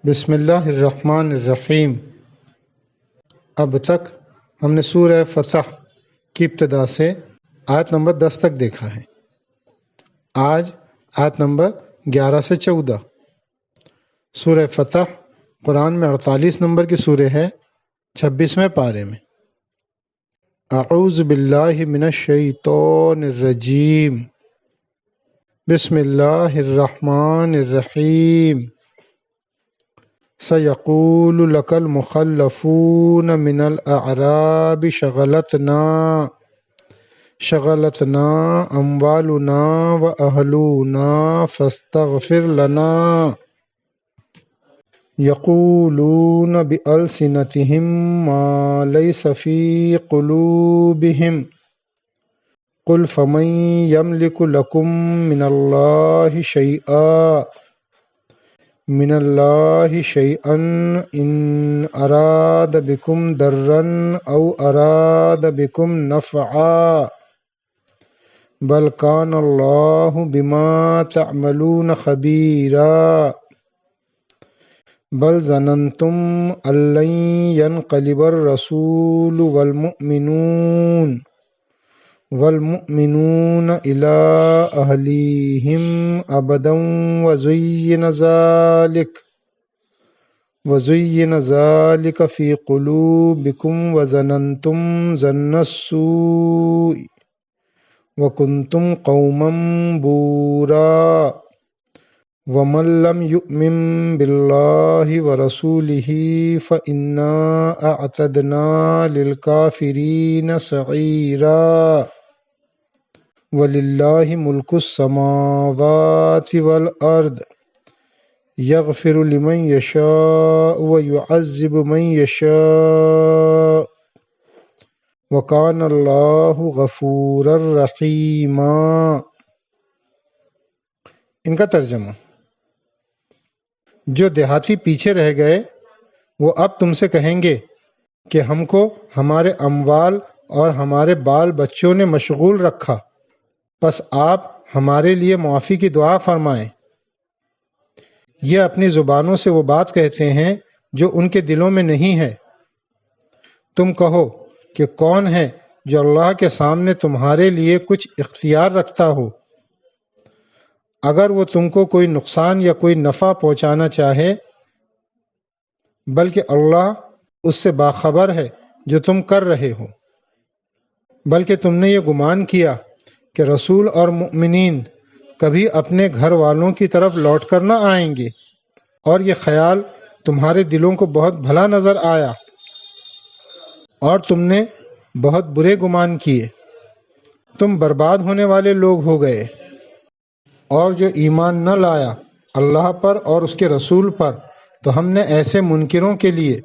بسم اللہ الرحمن الرحیم۔ اب تک ہم نے سورہ فتح کی ابتدا سے آیت نمبر 10 تک دیکھا ہے۔ آج آیت نمبر 11 سے 14۔ سورہ فتح قرآن میں 48 نمبر کی سورہ ہے، 26ویں پارے میں۔ اعوذ باللہ من الشیطان الرجیم، بسم اللہ الرحمن الرحیم۔ سَيَقُولُ لَكَ الْمُخَلَّفُونَ مِنَ الْأَعْرَابِ شَغَلَتْنَا أَمْوَالُنَا وَأَهْلُونَا فَاسْتَغْفِرْ لَنَا يَقُولُونَ بِأَلْسِنَتِهِم مَّا لَيْسَ فِي قُلُوبِهِمْ قُلْ فَمَن يَمْلِكُ لَكُم من اللہ شیئا ان اراد بکم ضرا او اراد بکم نفعا بل کان اللہ بما تعملون خبیرا بل ظننتم ان لن ينقلب الرسول والمؤمنون إلى أهليهم أبدا وزين ذلك في قلوبكم وظننتم ظن السوء وكنتم قوما بورا ومن لم يؤمن بالله ورسوله فإنا أعتدنا للكافرين سعيرا وَلِلَّهِ مُلْكُ السَّمَاوَاتِ وَالْأَرْضِ يَغْفِرُ لِمَن يَشَاءُ وَيُعَذِّبُ مَن يَشَاءُ وَكَانَ اللَّهُ غَفُورًا رَحِيمًا۔ ان کا ترجمہ: جو دیہاتی پیچھے رہ گئے وہ اب تم سے کہیں گے کہ ہم کو ہمارے اموال اور ہمارے بال بچوں نے مشغول رکھا، پس آپ ہمارے لیے معافی کی دعا فرمائیں۔ یہ اپنی زبانوں سے وہ بات کہتے ہیں جو ان کے دلوں میں نہیں ہے۔ تم کہو کہ کون ہے جو اللہ کے سامنے تمہارے لیے کچھ اختیار رکھتا ہو؟ اگر وہ تم کو کوئی نقصان یا کوئی نفع پہنچانا چاہے، بلکہ اللہ اس سے باخبر ہے جو تم کر رہے ہو۔ بلکہ تم نے یہ گمان کیا کہ رسول اور مؤمنین کبھی اپنے گھر والوں کی طرف لوٹ کر نہ آئیں گے، اور یہ خیال تمہارے دلوں کو بہت بھلا نظر آیا اور تم نے بہت برے گمان کیے۔ تم برباد ہونے والے لوگ ہو گئے۔ اور جو ایمان نہ لایا اللہ پر اور اس کے رسول پر، تو ہم نے ایسے منکروں کے لیے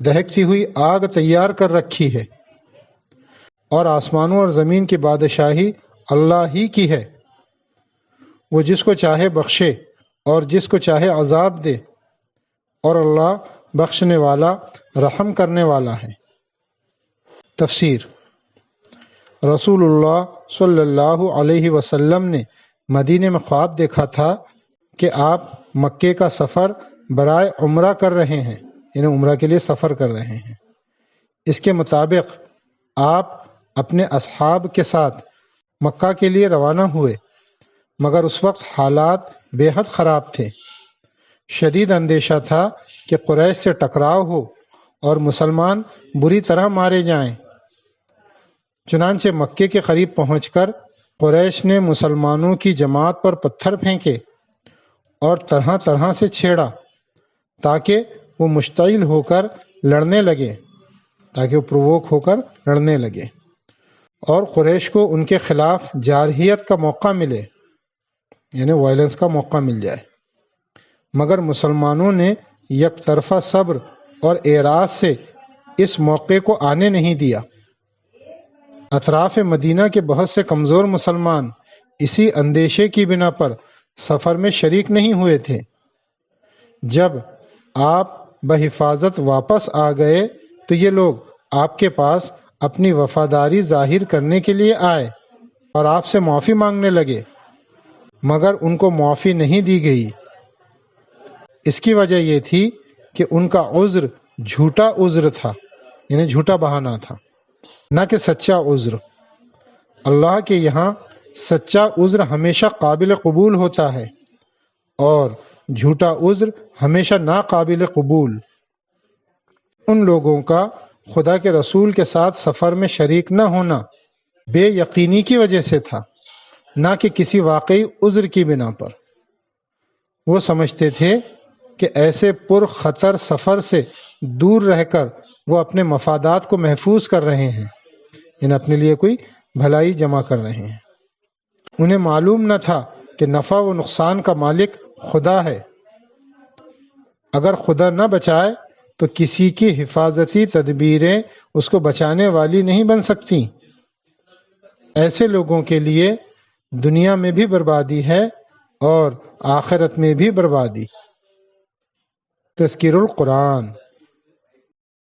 دہکتی ہوئی آگ تیار کر رکھی ہے۔ اور آسمانوں اور زمین کی بادشاہی اللہ ہی کی ہے، وہ جس کو چاہے بخشے اور جس کو چاہے عذاب دے، اور اللہ بخشنے والا رحم کرنے والا ہے۔ تفسیر: رسول اللہ صلی اللہ علیہ وسلم نے مدینے میں خواب دیکھا تھا کہ آپ مکے کا سفر برائے عمرہ کر رہے ہیں، یعنی عمرہ کے لیے سفر کر رہے ہیں۔ اس کے مطابق آپ اپنے اصحاب کے ساتھ مکہ کے لیے روانہ ہوئے، مگر اس وقت حالات بے حد خراب تھے۔ شدید اندیشہ تھا کہ قریش سے ٹکراؤ ہو اور مسلمان بری طرح مارے جائیں۔ چنانچہ مکے کے قریب پہنچ کر قریش نے مسلمانوں کی جماعت پر پتھر پھینکے اور طرح طرح سے چھیڑا تاکہ وہ مشتعل ہو کر لڑنے لگے، اور قریش کو ان کے خلاف جارحیت کا موقع ملے، یعنی وائلنس کا موقع مل جائے۔ مگر مسلمانوں نے یک طرفہ صبر اور اعراض سے اس موقع کو آنے نہیں دیا۔ اطراف مدینہ کے بہت سے کمزور مسلمان اسی اندیشے کی بنا پر سفر میں شریک نہیں ہوئے تھے۔ جب آپ بحفاظت واپس آ گئے تو یہ لوگ آپ کے پاس اپنی وفاداری ظاہر کرنے کے لیے آئے اور آپ سے معافی مانگنے لگے، مگر ان کو معافی نہیں دی گئی۔ اس کی وجہ یہ تھی کہ ان کا عذر جھوٹا عذر تھا، یعنی جھوٹا بہانہ تھا، نہ کہ سچا عذر۔ اللہ کے یہاں سچا عذر ہمیشہ قابل قبول ہوتا ہے اور جھوٹا عذر ہمیشہ ناقابل قبول۔ ان لوگوں کا خدا کے رسول کے ساتھ سفر میں شریک نہ ہونا بے یقینی کی وجہ سے تھا، نہ کہ کسی واقعی عذر کی بنا پر۔ وہ سمجھتے تھے کہ ایسے پر خطر سفر سے دور رہ کر وہ اپنے مفادات کو محفوظ کر رہے ہیں، یعنی اپنے لیے کوئی بھلائی جمع کر رہے ہیں۔ انہیں معلوم نہ تھا کہ نفع و نقصان کا مالک خدا ہے۔ اگر خدا نہ بچائے تو کسی کی حفاظتی تدبیریں اس کو بچانے والی نہیں بن سکتی۔ ایسے لوگوں کے لیے دنیا میں بھی بربادی ہے اور آخرت میں بھی بربادی۔ تذکیر القرآن۔